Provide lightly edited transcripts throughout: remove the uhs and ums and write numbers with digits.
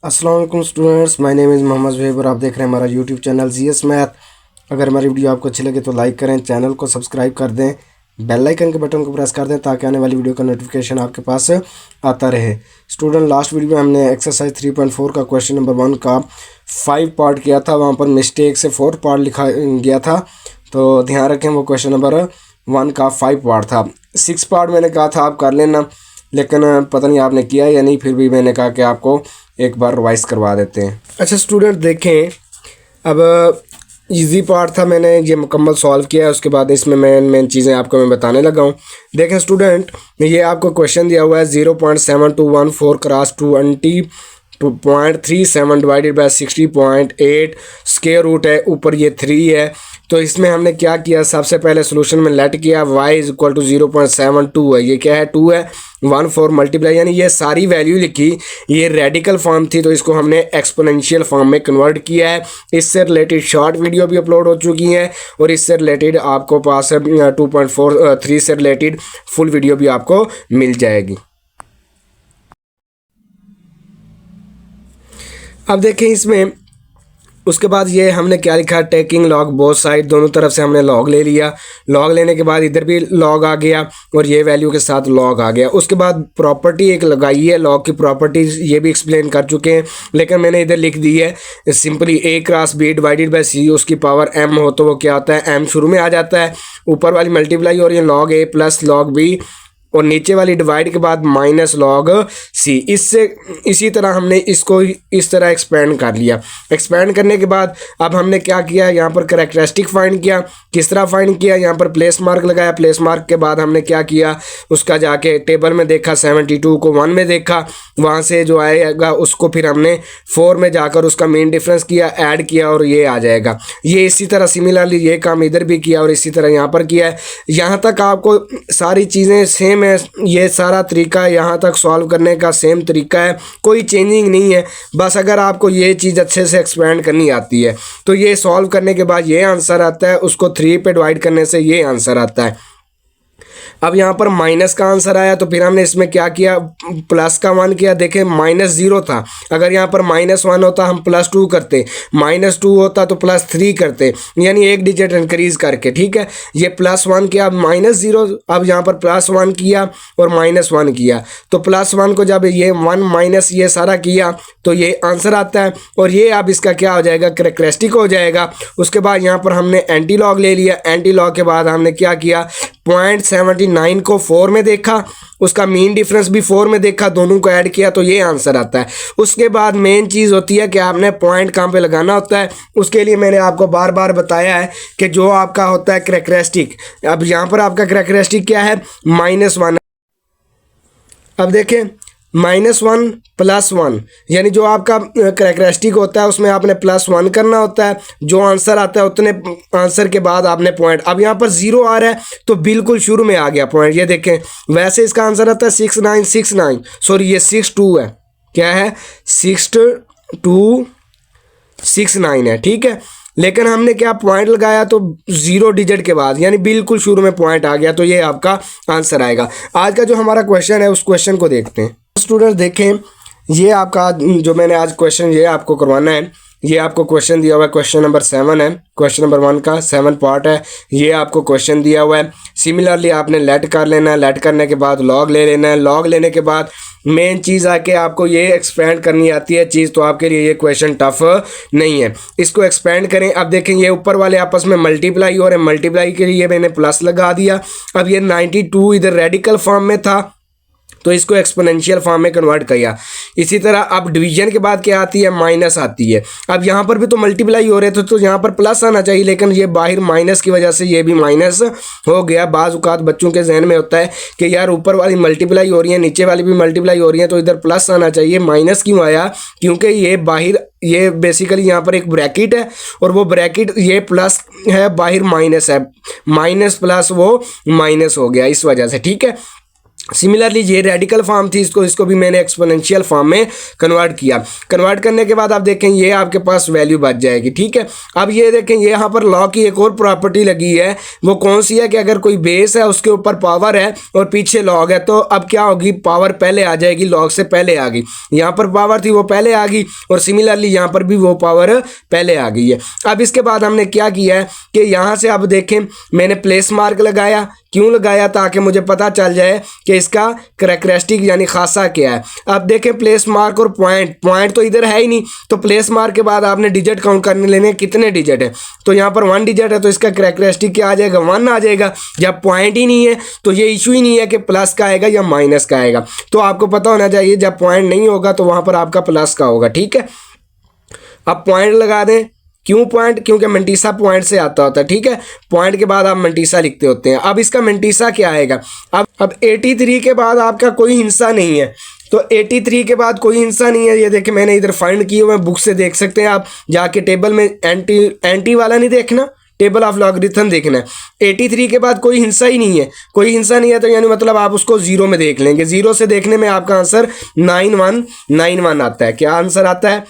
अस्सलाम वालेकुम students, my name is Mohammad Zuhaib और आप देख रहे हैं हमारा यूट्यूब चैनल जीएस मैथ। अगर हमारी वीडियो आपको अच्छी लगे तो लाइक करें, चैनल को सब्सक्राइब कर दें, बेल आइकन के बटन को प्रेस कर दें ताकि आने वाली वीडियो का नोटिफिकेशन आपके पास आता रहे। स्टूडेंट, लास्ट वीडियो में हमने एक्सरसाइज 3.4 का क्वेश्चन नंबर 1 का 5 पार्ट किया था। वहाँ पर मिस्टेक से 4 पार्ट लिखा गया था, तो ध्यान रखें वो क्वेश्चन नंबर 1 का 5 पार्ट था। 6 पार्ट मैंने कहा था आप कर लेना, लेकिन पता नहीं आपने किया या नहीं, फिर भी मैंने कहा कि आपको एक बार रिवाइज करवा देते हैं। अच्छा स्टूडेंट, देखें अब इजी पार्ट था, मैंने ये मुकम्मल सॉल्व किया है। उसके बाद इसमें मेन चीज़ें आपको मैं बताने लगा हूँ। देखें स्टूडेंट, ये आपको क्वेश्चन दिया हुआ है 0.7214 cross 2.37 divided by 60.8 square root है, ऊपर ये 3 है। तो इसमें हमने क्या किया, सबसे पहले सोल्यूशन में लेट किया y इज इक्वल टू 0.72 है, ये क्या है 2 है, 1 4 मल्टीप्लाई, यानी ये सारी वैल्यू लिखी। ये रेडिकल फॉर्म थी तो इसको हमने एक्सपोनेंशियल फॉर्म में कन्वर्ट किया है। इससे रिलेटेड शॉर्ट वीडियो भी अपलोड हो चुकी हैं और इससे रिलेटेड आपको पास 2.43 से रिलेटेड फुल वीडियो भी आपको मिल जाएगी। अब देखें इसमें उसके बाद ये हमने क्या लिखा, टेकिंग लॉग बोथ साइड, दोनों तरफ से हमने लॉग ले लिया। लॉग लेने के बाद इधर भी लॉग आ गया और ये वैल्यू के साथ लॉग आ गया। उसके बाद प्रॉपर्टी एक लगाई है, लॉग की प्रॉपर्टीज ये भी एक्सप्लेन कर चुके हैं, लेकिन मैंने इधर लिख दी है simply a cross b divided by c, उसकी पावर m हो तो वो क्या होता है, m शुरू में आ जाता है, ऊपर वाली मल्टीप्लाई और ये log a plus log b और नीचे वाली डिवाइड के बाद माइनस लॉग सी। इससे इसी तरह हमने इसको इस तरह एक्सपेंड कर लिया। एक्सपेंड करने के बाद अब हमने क्या किया, यहाँ पर कैरेक्टरिस्टिक फाइंड किया। किस तरह फाइंड किया, यहाँ पर प्लेस मार्क लगाया। प्लेस मार्क के बाद हमने क्या किया, उसका जाके टेबल में देखा, 72 को 1 में देखा, वहाँ से जो आएगा उसको फिर हमने 4 में जाकर उसका मेन डिफरेंस किया, ऐड किया और ये आ जाएगा। ये इसी तरह सिमिलरली ये काम इधर भी किया और इसी तरह यहाँ पर किया है। यहाँ तक आपको सारी चीज़ें सेम, ये सारा तरीका यहाँ तक सॉल्व करने का सेम तरीका है, कोई चेंजिंग नहीं है। बस अगर आपको ये चीज़ अच्छे से एक्सपेंड करनी आती है तो ये सॉल्व करने के बाद ये आंसर आता है, उसको 3 पे डिवाइड करने से ये आंसर आता है। अब यहाँ पर माइनस का आंसर आया तो फिर हमने इसमें क्या किया, प्लस का 1 किया। देखें -0 था, अगर यहाँ पर -1 होता हम +2 करते, -2 होता तो +3 करते, यानी एक डिजिट इंक्रीज करके। ठीक है, ये +1 किया, अब -0, अब यहाँ पर +1 किया और -1 किया, तो +1 को जब ये 1 माइनस ये सारा किया तो ये आंसर आता है और ये अब इसका क्या हो जाएगा, कैरेक्टरिस्टिक हो जाएगा। उसके बाद यहाँ पर हमने एंटी लॉग ले लिया। एंटी लॉग के बाद हमने क्या किया, 0.79 को 4 में देखा, उसका मीन डिफरेंस भी 4 में देखा, दोनों को ऐड किया तो ये आंसर आता है। उसके बाद मेन चीज़ होती है कि आपने पॉइंट कहाँ पे लगाना होता है। उसके लिए मैंने आपको बार बार बताया है कि जो आपका होता है कैरेक्टरिस्टिक, अब यहाँ पर आपका कैरेक्टरिस्टिक क्या है, -1। अब देखें -1 +1, यानी जो आपका कैरेक्टरिस्टिक होता है उसमें आपने +1 करना होता है, जो आंसर आता है उतने आंसर के बाद आपने पॉइंट। अब यहाँ पर 0 आ रहा है तो बिल्कुल शुरू में आ गया पॉइंट, ये देखें। वैसे इसका आंसर आता है 6969, सॉरी ये 62 है, क्या है 6269 है। ठीक है, लेकिन हमने क्या पॉइंट लगाया तो 0 डिजिट के बाद, यानी बिल्कुल शुरू में पॉइंट आ गया, तो ये आपका आंसर आएगा। आज का जो हमारा क्वेश्चन है उस क्वेश्चन को देखते हैं। स्टूडेंट देखें, ये आपका जो मैंने आज क्वेश्चन ये आपको करवाना है, ये आपको क्वेश्चन दिया हुआ है, क्वेश्चन नंबर 7 है, क्वेश्चन नंबर 1 का 7 पार्ट है। ये आपको क्वेश्चन दिया हुआ है। सिमिलरली आपने लेट कर लेना है, लेट करने के बाद लॉग ले लेना है, लॉग लेने के बाद मेन चीज़ आके आपको ये एक्सपेंड करनी आती है चीज़, तो आपके लिए ये क्वेश्चन टफ नहीं है। इसको एक्सपेंड करें। अब देखें ये ऊपर वाले आपस में मल्टीप्लाई हो रहे हैं, मल्टीप्लाई के लिए मैंने प्लस लगा दिया। अब ये 92 इधर रेडिकल फॉर्म में था तो इसको एक्सपोनेंशियल फॉर्म में कन्वर्ट किया। इसी तरह अब डिवीजन के बाद क्या आती है, माइनस आती है। अब यहाँ पर भी तो मल्टीप्लाई हो रहे थे तो यहाँ पर प्लस आना चाहिए, लेकिन ये बाहर माइनस की वजह से ये भी माइनस हो गया। बाज़ औक़ात बच्चों के जहन में होता है कि यार ऊपर वाली मल्टीप्लाई हो रही है, नीचे वाली भी मल्टीप्लाई हो रही है, तो इधर प्लस आना चाहिए। माइनस क्यों आया, क्योंकि ये बाहर ये बेसिकली यहाँ पर एक ब्रैकेट है और वो ब्रैकेट ये प्लस है, बाहर माइनस है, माइनस प्लस वो माइनस हो गया इस वजह से। ठीक है, सिमिलरली ये रेडिकल फॉर्म थी, इसको भी मैंने एक्सपोनेंशियल फॉर्म में कन्वर्ट किया। कन्वर्ट करने के बाद आप देखें ये आपके पास वैल्यू बच जाएगी, ठीक है। अब ये देखें ये यहाँ पर लॉग की एक और प्रॉपर्टी लगी है, वो कौन सी है कि अगर कोई बेस है उसके ऊपर पावर है और पीछे लॉग है तो अब क्या होगी, पावर पहले आ जाएगी, लॉग से पहले आ गई। यहाँ पर पावर थी वो पहले आ गई और सिमिलरली यहाँ पर भी वो पावर पहले आ गई है। अब इसके बाद हमने क्या किया है कि यहाँ से अब देखें मैंने प्लेस मार्क लगाया। क्यों लगाया, ताकि मुझे पता चल जाए कि इसका करैक्टरिस्टिक यानी खासा क्या है। अब देखें प्लेस मार्क और पॉइंट तो इधर है ही नहीं, तो प्लेस मार्क के बाद आपने डिजिट काउंट करने लेने कितने डिजिट है, तो यहाँ पर 1 डिजिट है तो इसका करैक्टरिस्टिक क्या आ जाएगा, 1 आ जाएगा। जब पॉइंट ही नहीं है तो ये इशू ही नहीं है कि प्लस का आएगा या माइनस का आएगा, तो आपको पता होना चाहिए जब पॉइंट नहीं होगा तो वहाँ पर आपका प्लस का होगा, ठीक है। अब पॉइंट लगा दें। क्यों पॉइंट, क्योंकि मंटीसा पॉइंट से आता होता है, ठीक है। पॉइंट के बाद आप मंटीसा लिखते होते हैं। अब इसका मंटीसा क्या आएगा, अब 83 के बाद आपका कोई हिस्सा नहीं है, तो 83 के बाद कोई हिस्सा नहीं है। ये देखिए मैंने इधर फाइंड किए हुए बुक से देख सकते हैं आप, जाके टेबल में एंटी वाला नहीं देखना, टेबल ऑफ लॉगरिथम देखना है। 83 के बाद कोई हिस्सा ही नहीं है, कोई हिस्सा नहीं है तो यानी मतलब आप उसको जीरो में देख लेंगे। जीरो से देखने में आपका आंसर 9191 आता है। क्या आंसर आता है,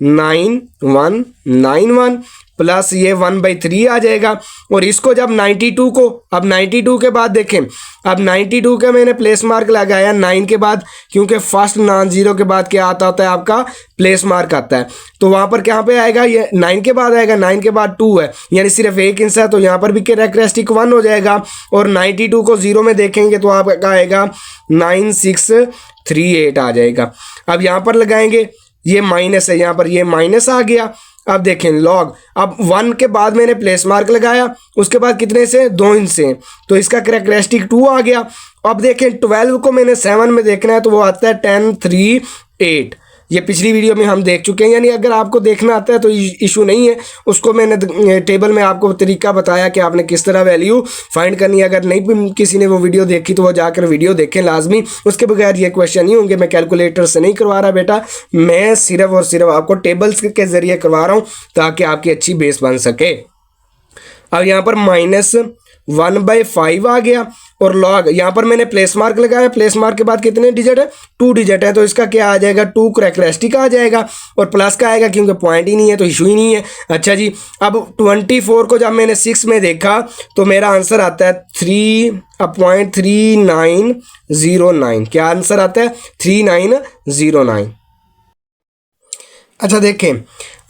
9191 प्लस ये 1/3 आ जाएगा। और इसको जब 92 को, अब 92 के बाद देखें, अब 92 के मैंने प्लेस मार्क लगाया 9 के बाद, क्योंकि फर्स्ट नॉन जीरो के बाद क्या आता होता है आपका प्लेस मार्क आता है। तो वहाँ पर क्या पे आएगा, ये 9 के बाद आएगा, 9 के बाद 2 है यानी सिर्फ एक हिस्सा है, तो यहाँ पर भी कैरेक्टरिस्टिक 1 हो जाएगा। और 92 को जीरो में देखेंगे तो आपका आएगा 9638 आ जाएगा। अब यहाँ पर लगाएंगे, ये माइनस है, यहाँ पर ये माइनस आ गया। अब देखें लॉग, अब 1 के बाद मैंने प्लेस मार्क लगाया, उसके बाद कितने से 2 हिस्से हैं, तो इसका कैरेक्टरिस्टिक 2 आ गया। अब देखें 12 को मैंने 7 में देखना है तो वो आता है 1038। ये पिछली वीडियो में हम देख चुके हैं, यानी अगर आपको देखना आता है तो इशू नहीं है, उसको मैंने टेबल में आपको तरीका बताया कि आपने किस तरह वैल्यू फाइंड करनी है। अगर नहीं किसी ने वो वीडियो देखी तो वो जाकर वीडियो देखें लाजमी, उसके बगैर ये क्वेश्चन नहीं होंगे। मैं कैलकुलेटर से नहीं करवा रहा बेटा, मैं सिर्फ और सिर्फ आपको टेबल्स के ज़रिए करवा रहा हूँ ताकि आपकी अच्छी बेस बन सके। अब यहाँ पर -1/5 आ गया और लॉग, यहाँ पर मैंने प्लेस मार्क लगाया, प्लेस मार्क के बाद कितने डिजिट है, 2 डिजिट है, तो इसका क्या आ जाएगा, 2 कैरेक्टरिस्टिक आ जाएगा और प्लस का आएगा क्योंकि पॉइंट ही नहीं है तो इशू ही नहीं है। अच्छा जी, अब 24 को जब मैंने 6 में देखा तो मेरा आंसर आता है 3.3909। क्या आंसर आता है, 3909। अच्छा देखें,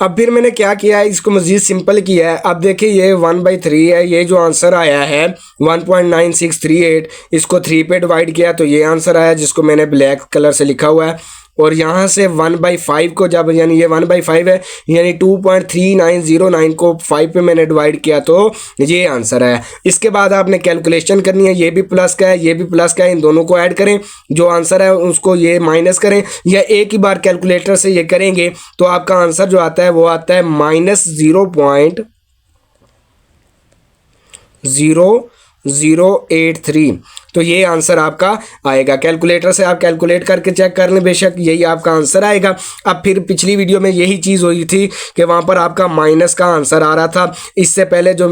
अब फिर मैंने क्या किया है, इसको मज़ीद सिंपल किया है। अब देखिए ये 1/3 है, ये जो आंसर आया है 1.9638, इसको 3 पे डिवाइड किया तो ये आंसर आया जिसको मैंने ब्लैक कलर से लिखा हुआ है। और यहाँ से 1/5 को जब, यानी ये 1/5 है यानी 2.3909 को 5 पे मैंने डिवाइड किया तो ये आंसर है। इसके बाद आपने कैलकुलेशन करनी है, ये भी प्लस का है, ये भी प्लस का है, इन दोनों को ऐड करें, जो आंसर है उसको ये माइनस करें, या एक ही बार कैलकुलेटर से ये करेंगे तो आपका आंसर जो आता है वो आता है -0.0083। तो ये आंसर आपका आएगा। कैलकुलेटर से आप कैलकुलेट करके चेक कर लें, बेशक यही आपका आंसर आएगा। अब फिर पिछली वीडियो में यही चीज़ हुई थी कि वहाँ पर आपका माइनस का आंसर आ रहा था। इससे पहले जो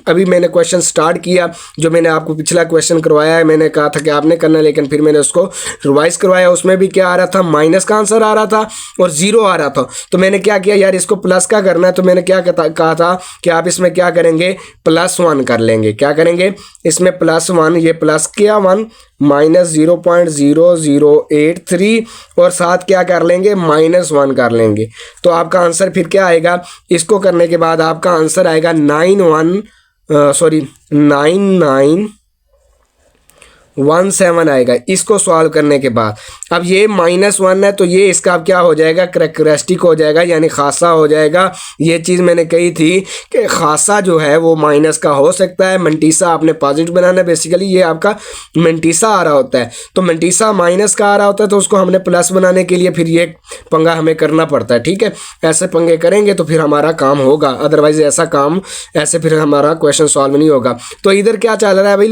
अभी मैंने क्वेश्चन स्टार्ट किया, जो मैंने आपको पिछला क्वेश्चन करवाया है, मैंने कहा था कि आपने करना, लेकिन फिर मैंने उसको रिवाइज करवाया, उसमें भी क्या आ रहा था, माइनस का आंसर आ रहा था और 0 आ रहा था। तो मैंने क्या किया, यार इसको प्लस का करना है, तो मैंने क्या कहा था कि आप इसमें क्या करेंगे, +1 कर लेंगे। क्या करेंगे, इसमें +1, ये प्लस किया 1 -0.0083 और साथ क्या कर लेंगे, -1 कर लेंगे। तो आपका आंसर फिर क्या आएगा, इसको करने के बाद आपका आंसर आएगा 9917 आएगा इसको सॉल्व करने के बाद। अब ये -1 है तो ये इसका अब क्या हो जाएगा, करैक्टरिस्टिक हो जाएगा यानी खासा हो जाएगा। ये चीज़ मैंने कही थी कि खासा जो है वो माइनस का हो सकता है, मंटीसा आपने पॉजिटिव बनाना है। बेसिकली ये आपका मंटीसा आ रहा होता है, तो मंटीसा माइनस का आ रहा होता है तो उसको हमने प्लस बनाने के लिए फिर ये पंगा हमें करना पड़ता है। ठीक है, ऐसे पंगे करेंगे तो फिर हमारा काम होगा, अदरवाइज ऐसे फिर हमारा क्वेश्चन सॉल्व नहीं होगा। तो इधर क्या चल रहा है भाई,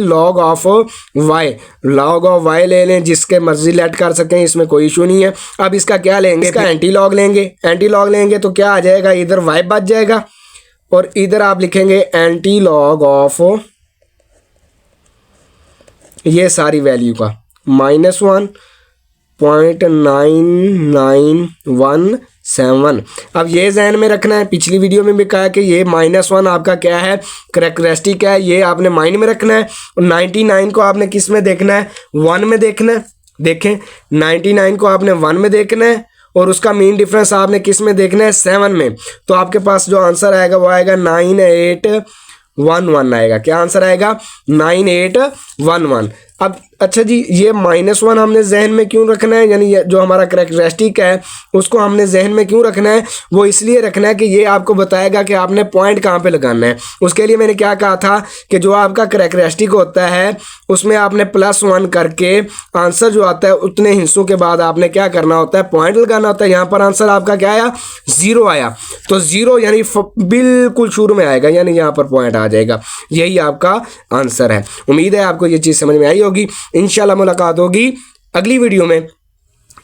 log ऑफ वाई ले लें, जिसके मर्जी लेट कर सकें, इसमें कोई इशू नहीं है। अब इसका क्या लेंगे, इसका एंटी लॉग लेंगे तो क्या आ जाएगा, इधर वाई बच जाएगा और इधर आप लिखेंगे एंटी लॉग ऑफ ये सारी वैल्यू का। -1.9917। अब ये जहन में रखना है, पिछली वीडियो में भी कहा कि ये -1 आपका क्या है, करैक्टरिस्टिक है, ये आपने माइंड में रखना है। और 99 को आपने किस में देखना है, 1 में देखना है। देखें 99 को आपने 1 में देखना है और उसका मीन डिफरेंस आपने किस में देखना है, 7 में। तो आपके पास जो आंसर आएगा वो आएगा 9811 आएगा। क्या आंसर आएगा, 9811। अब अच्छा जी, ये -1 हमने जहन में क्यों रखना है, यानी जो हमारा करैक्टरिस्टिक है उसको हमने जहन में क्यों रखना है, वो इसलिए रखना है कि ये आपको बताएगा कि आपने पॉइंट कहाँ पे लगाना है। उसके लिए मैंने क्या कहा था कि जो आपका करैक्टरिस्टिक होता है उसमें आपने +1 करके आंसर जो आता है उतने हिस्सों के बाद आपने क्या करना होता है, पॉइंट लगाना होता है। यहाँ पर आंसर आपका क्या आया, 0 आया, तो 0 यानी बिल्कुल शुरू में आएगा, यानी यहाँ पर पॉइंट आ जाएगा। यही आपका आंसर है। उम्मीद है आपको ये चीज़ समझ में आई होगी। इंशाल्लाह मुलाकात होगी अगली वीडियो में,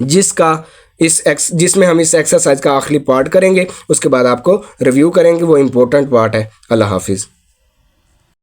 जिसमें हम इस एक्सरसाइज का आखिरी पार्ट करेंगे। उसके बाद आपको रिव्यू करेंगे, वो इंपॉर्टेंट पार्ट है। अल्लाह हाफिज़।